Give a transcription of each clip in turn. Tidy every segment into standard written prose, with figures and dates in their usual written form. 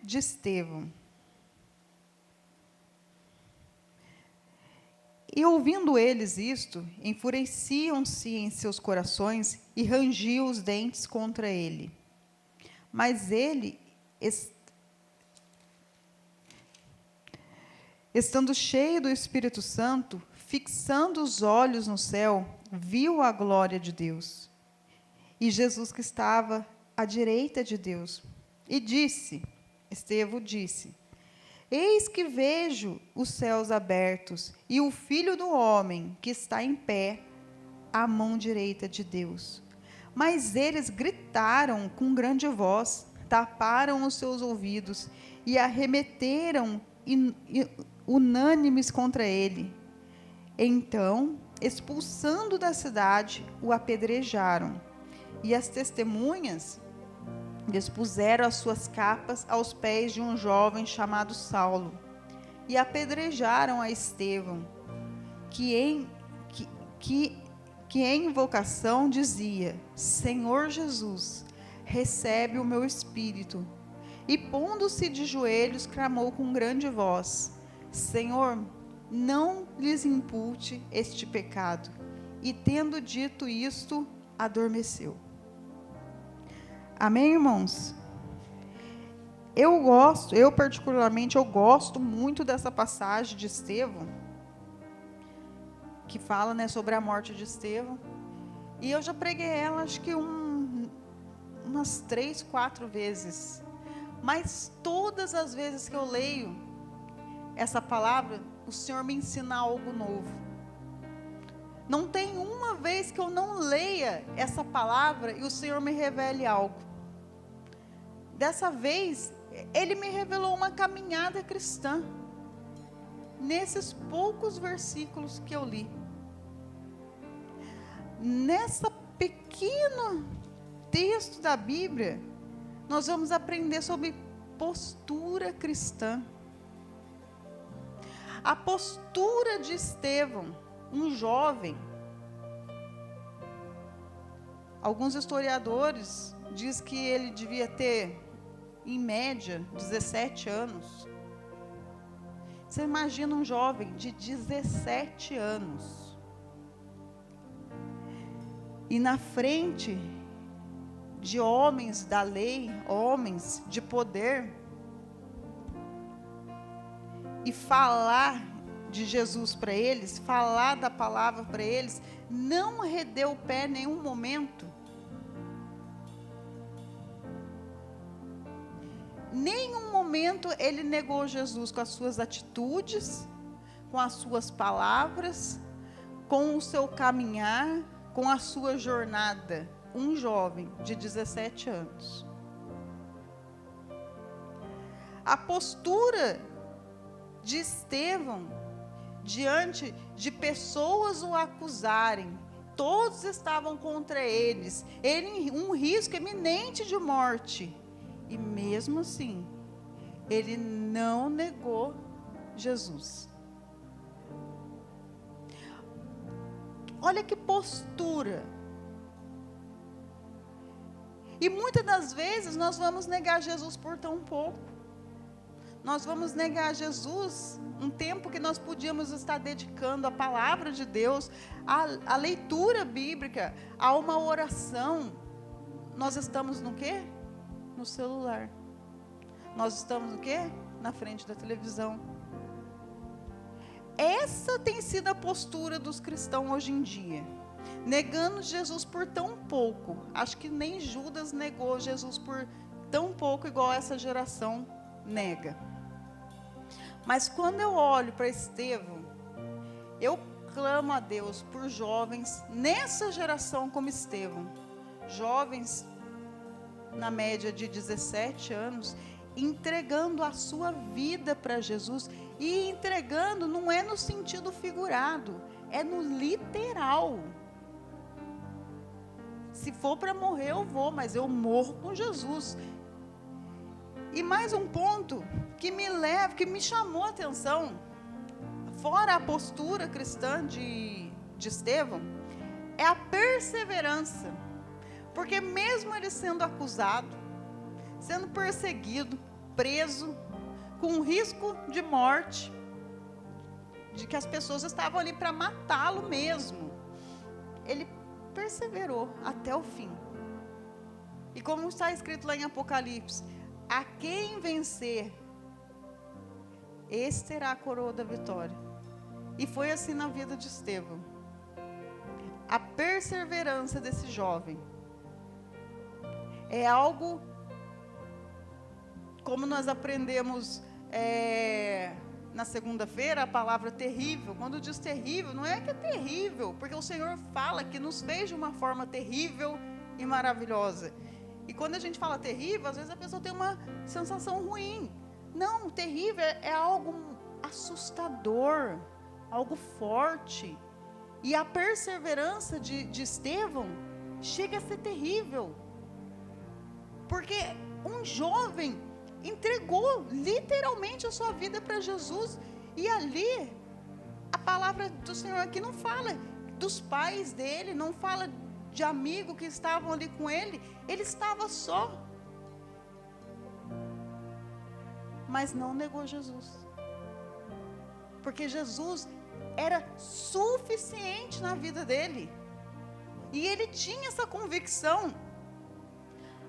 de Estevão. E ouvindo eles isto, enfureciam-se em seus corações e rangiam os dentes contra ele. Mas ele, estando cheio do Espírito Santo, fixando os olhos no céu, viu a glória de Deus e Jesus que estava à direita de Deus. E Estevão disse: Eis que vejo os céus abertos e o Filho do Homem que está em pé à mão direita de Deus. Mas eles gritaram com grande voz, taparam os seus ouvidos e arremeteram unânimes contra ele. Então, expulsando da cidade, o apedrejaram. E as testemunhas expuseram as suas capas aos pés de um jovem chamado Saulo, e apedrejaram a Estevão, que em invocação dizia: Senhor Jesus, recebe o meu espírito. E pondo-se de joelhos, clamou com grande voz: Senhor, não lhes impute este pecado. E tendo dito isto, adormeceu. Amém, irmãos? Eu particularmente gosto muito dessa passagem de Estevão, que fala, né, sobre a morte de Estevão. E eu já preguei ela, acho que umas 3, 4 vezes. Mas todas as vezes que eu leio essa palavra, o Senhor me ensina algo novo. Não tem uma vez que eu não leia essa palavra e o Senhor me revele algo. Dessa vez, Ele me revelou uma caminhada cristã, nesses poucos versículos que eu li. Nessa pequeno texto da Bíblia, nós vamos aprender sobre postura cristã. A postura de Estevão, um jovem. Alguns historiadores dizem que ele devia ter, em média, 17 anos. Você imagina um jovem de 17 anos. E na frente de homens da lei, homens de poder, e falar de Jesus para eles, falar da palavra para eles, não arredeu o pé em nenhum momento. Nenhum momento ele negou Jesus com as suas atitudes, com as suas palavras, com o seu caminhar, com a sua jornada. Um jovem de 17 anos. A postura de Estevão, diante de pessoas o acusarem, todos estavam contra eles, ele um risco iminente de morte. E mesmo assim, ele não negou Jesus. Olha que postura. E muitas das vezes nós vamos negar Jesus por tão pouco. Nós vamos negar Jesus um tempo que nós podíamos estar dedicando à palavra de Deus, à leitura bíblica, a uma oração. Nós estamos no quê? No celular. Nós estamos no quê? Na frente da televisão. Essa tem sido a postura dos cristãos hoje em dia. Negando Jesus por tão pouco. Acho que nem Judas negou Jesus por tão pouco, igual essa geração nega. Mas quando eu olho para Estevão, eu clamo a Deus por jovens nessa geração como Estevão. Jovens na média de 17 anos, entregando a sua vida para Jesus. E entregando não é no sentido figurado, é no literal. Se for para morrer, eu vou, mas eu morro com Jesus. E mais um ponto que me chamou a atenção, fora a postura cristã de Estevão, é a perseverança. Porque mesmo ele sendo acusado, sendo perseguido, preso, com risco de morte, de que as pessoas estavam ali para matá-lo mesmo. Ele perseverou até o fim. E como está escrito lá em Apocalipse, a quem vencer, esse terá a coroa da vitória. E foi assim na vida de Estevão. A perseverança desse jovem é algo, como nós aprendemos na segunda-feira, a palavra terrível. Quando diz terrível, não é que é terrível, porque o Senhor fala que nos fez de uma forma terrível e maravilhosa. E quando a gente fala terrível, às vezes a pessoa tem uma sensação ruim. Não, terrível é algo assustador, algo forte. E a perseverança de Estevão chega a ser terrível. Porque um jovem entregou literalmente a sua vida para Jesus. E ali, a palavra do Senhor aqui não fala dos pais dele, não fala de amigos que estavam ali com ele. Ele estava só. Mas não negou Jesus. Porque Jesus era suficiente na vida dele. E ele tinha essa convicção.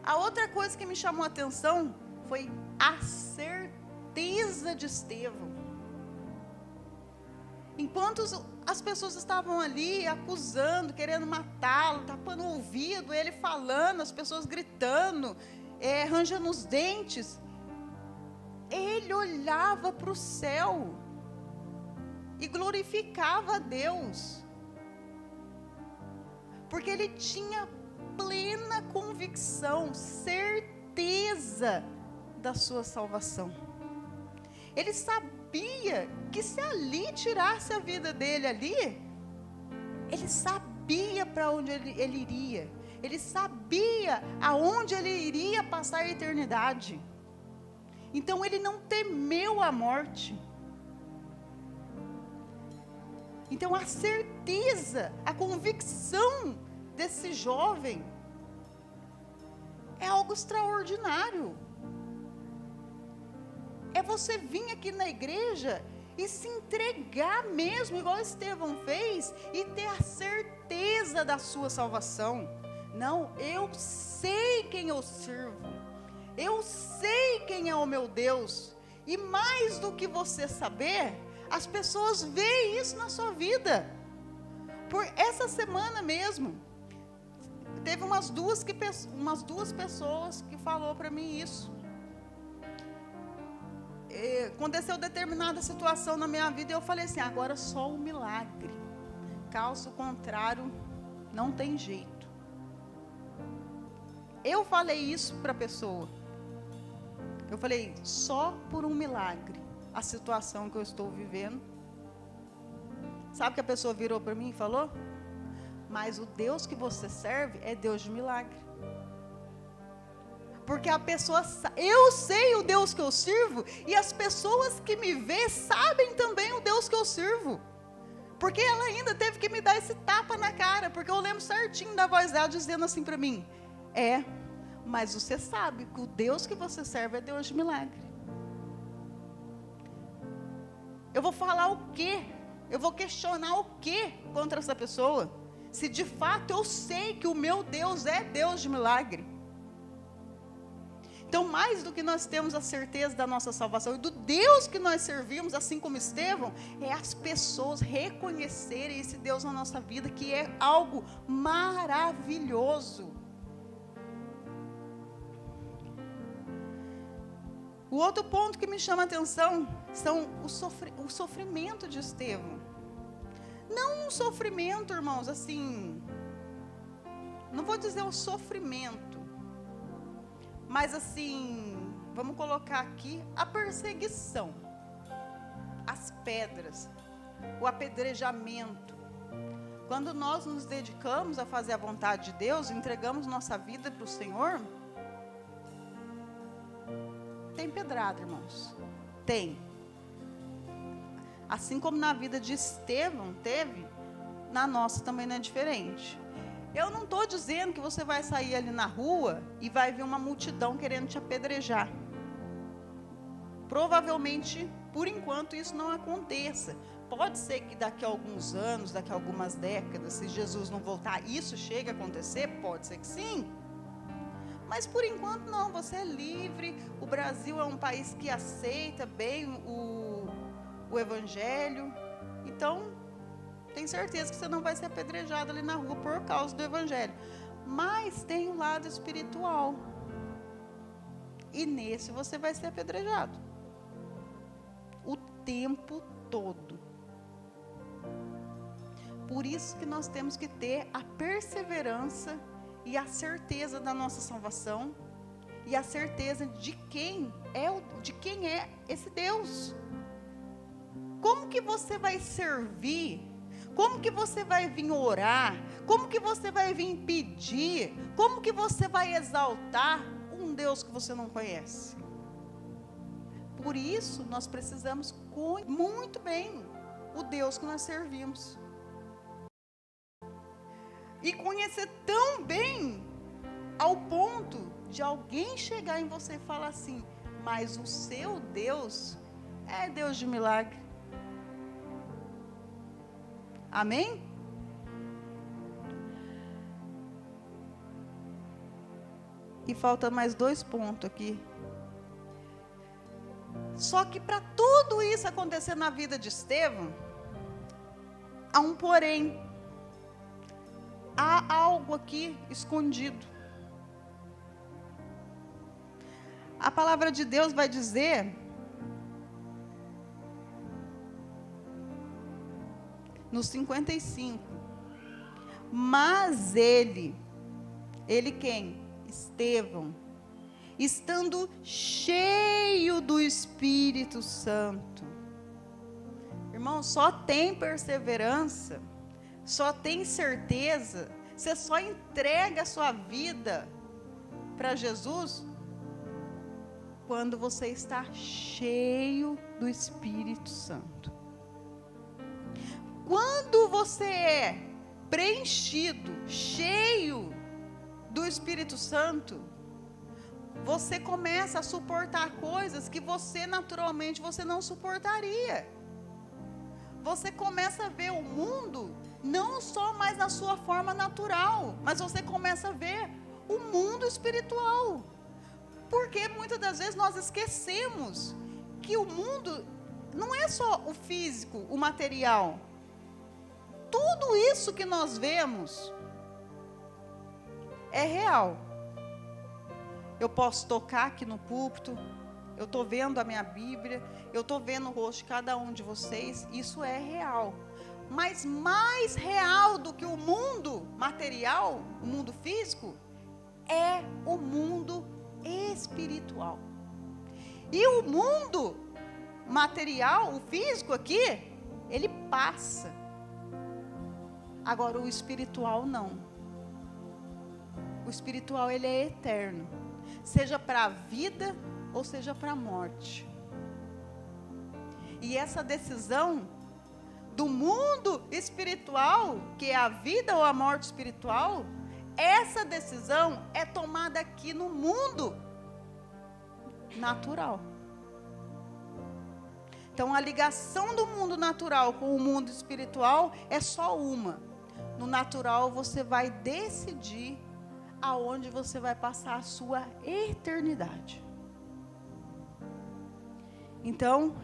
A outra coisa que me chamou a atenção foi a certeza de Estevão. Enquanto as pessoas estavam ali acusando, querendo matá-lo, tapando o ouvido, ele falando, as pessoas gritando, rangendo os dentes, ele olhava para o céu e glorificava a Deus, porque ele tinha plena convicção, certeza da sua salvação. Ele sabia que se ali tirasse a vida dele ali, ele sabia para onde ele iria. Ele sabia aonde ele iria passar a eternidade. Então ele não temeu a morte. Então a certeza, a convicção desse jovem é algo extraordinário. É você vir aqui na igreja e se entregar mesmo, igual Estevão fez, e ter a certeza da sua salvação. Não, eu sei quem eu sirvo, eu sei quem é o meu Deus, e mais do que você saber, as pessoas veem isso na sua vida. Por essa semana mesmo, teve umas duas pessoas que falou para mim isso. Aconteceu determinada situação na minha vida e eu falei assim, agora só um milagre. Caso contrário, não tem jeito. Eu falei isso para a pessoa. Eu falei, só por um milagre, a situação que eu estou vivendo. Sabe o que a pessoa virou para mim e falou? Mas o Deus que você serve é Deus de milagre. Porque a pessoa, eu sei o Deus que eu sirvo, e as pessoas que me vê sabem também o Deus que eu sirvo. Porque ela ainda teve que me dar esse tapa na cara, porque eu lembro certinho da voz dela dizendo assim para mim, mas você sabe que o Deus que você serve é Deus de milagre. Eu vou falar o quê? Eu vou questionar o quê contra essa pessoa? Se de fato eu sei que o meu Deus é Deus de milagre. Então, mais do que nós temos a certeza da nossa salvação e do Deus que nós servimos, assim como Estevão, é as pessoas reconhecerem esse Deus na nossa vida, que é algo maravilhoso. O outro ponto que me chama a atenção são o sofrimento de Estevão. Não um sofrimento, irmãos, assim, não vou dizer o sofrimento, mas assim, vamos colocar aqui a perseguição, as pedras, o apedrejamento. Quando nós nos dedicamos a fazer a vontade de Deus, entregamos nossa vida para o Senhor, tem pedrada, irmãos. Tem. Assim como na vida de Estevão teve, na nossa também não é diferente. Eu não estou dizendo que você vai sair ali na rua e vai ver uma multidão querendo te apedrejar. Provavelmente, por enquanto, isso não aconteça. Pode ser que daqui a alguns anos, daqui a algumas décadas, se Jesus não voltar, isso chegue a acontecer? Pode ser que sim. Mas por enquanto não, você é livre. O Brasil é um país que aceita bem o Evangelho. Então, tenho certeza que você não vai ser apedrejado ali na rua por causa do Evangelho. Mas tem um lado espiritual. E nesse você vai ser apedrejado. O tempo todo. Por isso que nós temos que ter a perseverança e a certeza da nossa salvação e a certeza de quem é esse Deus. Como que você vai servir? Como que você vai vir orar? Como que você vai vir pedir? Como que você vai exaltar um Deus que você não conhece? Por isso, nós precisamos conhecer muito bem o Deus que nós servimos. E conhecer tão bem ao ponto de alguém chegar em você e falar assim: mas o seu Deus é Deus de milagre. Amém? E falta mais 2 pontos aqui. Só que para tudo isso acontecer na vida de Estevão, há um porém. Há algo aqui escondido. A palavra de Deus vai dizer, no 55, mas ele quem? Estevão, estando cheio do Espírito Santo. Irmão, só tem perseverança, só tem certeza, você só entrega a sua vida para Jesus quando você está cheio do Espírito Santo. Quando você é preenchido, cheio do Espírito Santo, você começa a suportar coisas que você naturalmente não suportaria. Você começa a ver o mundo não só mais na sua forma natural, mas você começa a ver o mundo espiritual. Porque muitas das vezes nós esquecemos que o mundo não é só o físico, o material. Tudo isso que nós vemos é real. Eu posso tocar aqui no púlpito, eu estou vendo a minha Bíblia, eu estou vendo o rosto de cada um de vocês, isso é real. Mas mais real do que o mundo material, o mundo físico, é o mundo espiritual. E o mundo material, o físico aqui, ele passa. Agora o espiritual não. O espiritual ele é eterno, seja para a vida ou seja para a morte. E essa decisão do mundo espiritual, que é a vida ou a morte espiritual, essa decisão é tomada aqui no mundo natural. Então a ligação do mundo natural com o mundo espiritual é só uma. No natural você vai decidir aonde você vai passar a sua eternidade. Então,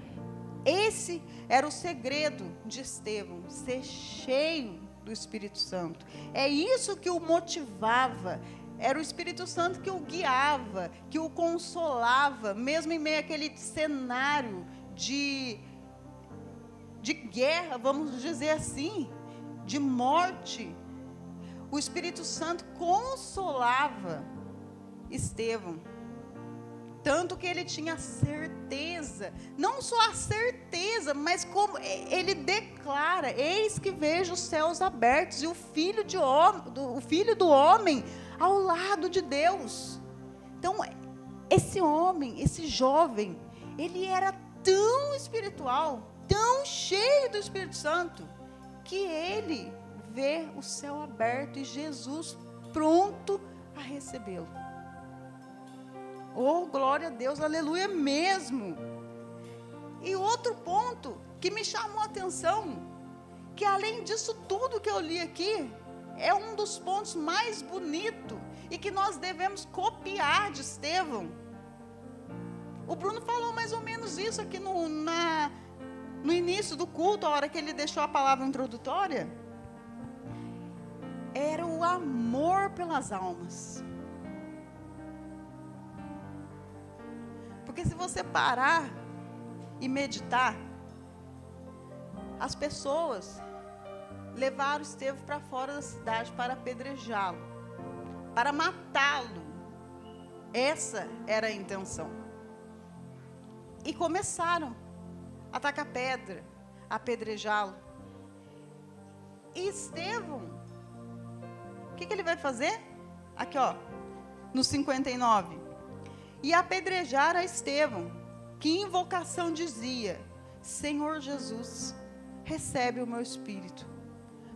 esse era o segredo de Estevão, ser cheio do Espírito Santo. É isso que o motivava, era o Espírito Santo que o guiava, que o consolava, mesmo em meio àquele cenário de guerra, vamos dizer assim, de morte. O Espírito Santo consolava Estevão. Tanto que ele tinha certeza, não só a certeza, mas como ele declara: eis que vejo os céus abertos e o Filho do Homem ao lado de Deus. Então, esse homem, esse jovem, ele era tão espiritual, tão cheio do Espírito Santo, que ele vê o céu aberto e Jesus pronto a recebê-lo. Oh, glória a Deus, aleluia mesmo. outro ponto que me chamou a atenção, que além disso tudo que eu li aqui, é um dos pontos mais bonitos e que nós devemos copiar de Estevão. O Bruno falou mais ou menos isso aqui no início do culto, a hora que ele deixou a palavra introdutória. Era o amor pelas almas. Porque se você parar e meditar, as pessoas levaram Estevão para fora da cidade para apedrejá-lo, para matá-lo. Essa era a intenção. E começaram a tacar pedra, a apedrejá-lo. E Estevão, o que ele vai fazer? Aqui, ó, no 59. E apedrejar a Estevão, que em invocação dizia: Senhor Jesus, recebe o meu espírito.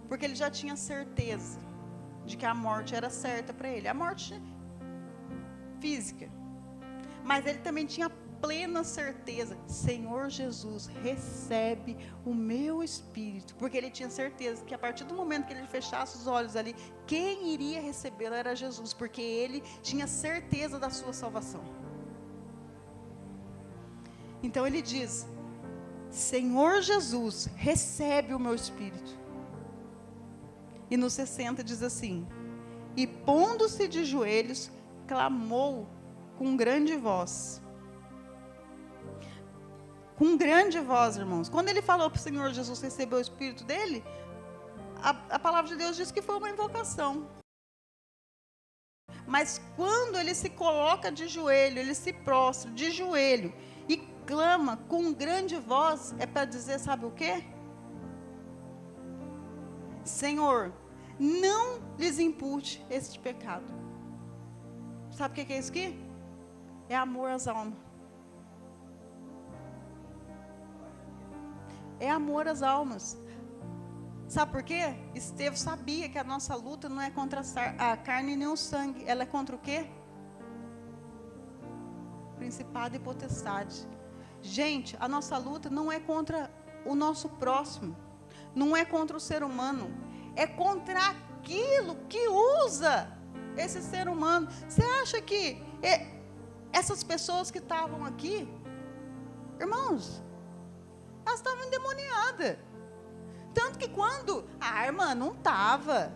Porque ele já tinha certeza de que a morte era certa para ele, a morte física. Mas ele também tinha plena certeza: Senhor Jesus, recebe o meu espírito. Porque ele tinha certeza que a partir do momento que ele fechasse os olhos ali, quem iria recebê-lo era Jesus, porque ele tinha certeza da sua salvação. Então ele diz: Senhor Jesus, recebe o meu espírito. E no 60 diz assim: e pondo-se de joelhos, clamou com grande voz. Com grande voz, irmãos. Quando ele falou para o Senhor Jesus receber o espírito dele, a palavra de Deus diz que foi uma invocação. Mas quando ele se coloca de joelho, ele se prostra de joelho e clama com grande voz, é para dizer, sabe o quê? Senhor, não lhes impute este pecado. Sabe o que é isso aqui? É amor às almas. É amor às almas. Sabe por quê? Estevão sabia que a nossa luta não é contra a carne nem o sangue. Ela é contra o quê? Principado e potestade. Gente, a nossa luta não é contra o nosso próximo. Não é contra o ser humano. É contra aquilo que usa esse ser humano. Você acha que essas pessoas que estavam aqui, irmãos, elas estavam endemoniadas. Tanto que quando a irmã não estava,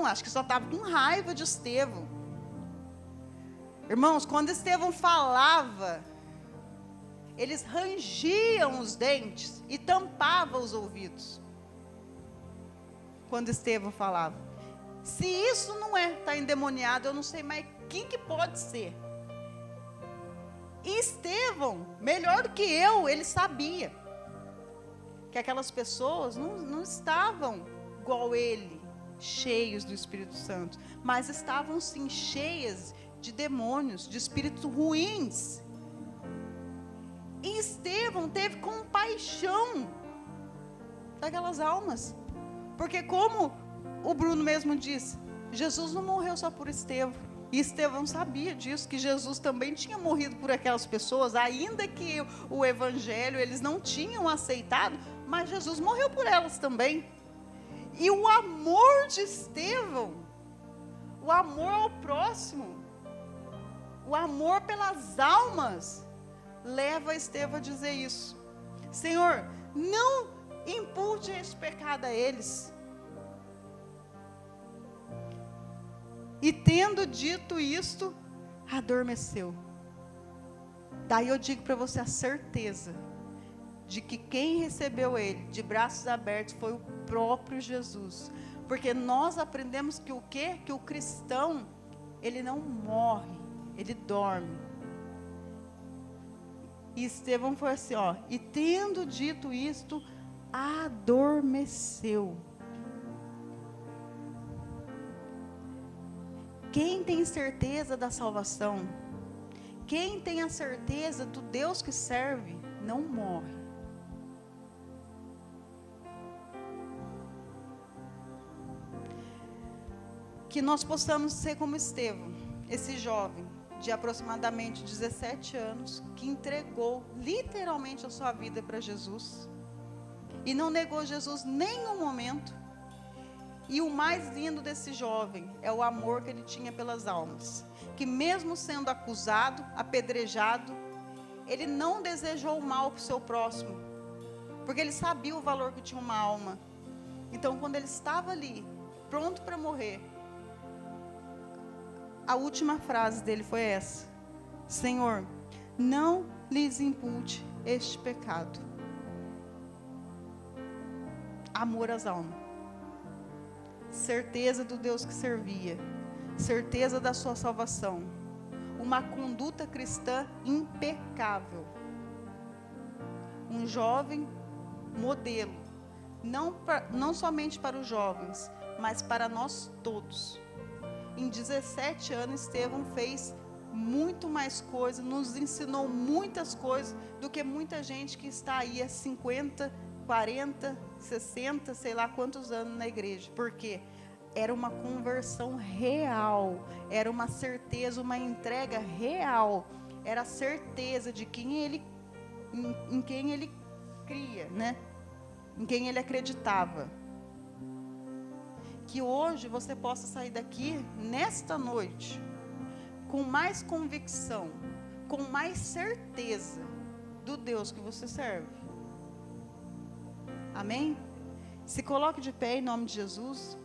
acho que só estava com raiva de Estevão. Irmãos, quando Estevão falava, eles rangiam os dentes e tampavam os ouvidos. Quando Estevão falava. Se isso não está endemoniado, eu não sei mais quem que pode ser. E Estevão, melhor do que eu, ele sabia que aquelas pessoas não estavam igual ele, cheios do Espírito Santo, mas estavam sim cheias de demônios, de espíritos ruins. E Estevão teve compaixão daquelas almas, porque como o Bruno mesmo disse, Jesus não morreu só por Estevão. E Estevão sabia disso, que Jesus também tinha morrido por aquelas pessoas, ainda que o evangelho eles não tinham aceitado, mas Jesus morreu por elas também. E o amor de Estevão, o amor ao próximo, o amor pelas almas, leva Estevão a dizer isso. Senhor, não impute esse pecado a eles. E tendo dito isto, adormeceu. Daí eu digo para você a certeza de que quem recebeu ele de braços abertos foi o próprio Jesus. Porque nós aprendemos que o quê? Que o cristão, ele não morre, ele dorme. E Estevão foi assim, ó, e tendo dito isto, adormeceu. Quem tem certeza da salvação, quem tem a certeza do Deus que serve, não morre. Que nós possamos ser como Estevão, esse jovem, de aproximadamente 17 anos, que entregou literalmente a sua vida para Jesus e não negou Jesus nenhum momento. E o mais lindo desse jovem é o amor que ele tinha pelas almas, que mesmo sendo acusado, apedrejado, ele não desejou o mal para o seu próximo, porque ele sabia o valor que tinha uma alma. Então, quando ele estava ali, pronto para morrer, a última frase dele foi essa: Senhor, não lhes impute este pecado. Amor às almas, certeza do Deus que servia, certeza da sua salvação, uma conduta cristã impecável, um jovem modelo, não somente para os jovens, mas para nós todos. Em 17 anos, Estevão fez muito mais coisas, nos ensinou muitas coisas do que muita gente que está aí há 50, 40, 60, sei lá quantos anos na igreja. Por quê? Era uma conversão real, era uma certeza, uma entrega real, era a certeza de quem ele, em quem ele cria, né? Em quem ele acreditava. Que hoje você possa sair daqui, nesta noite, com mais convicção, com mais certeza do Deus que você serve. Amém? Se coloque de pé em nome de Jesus.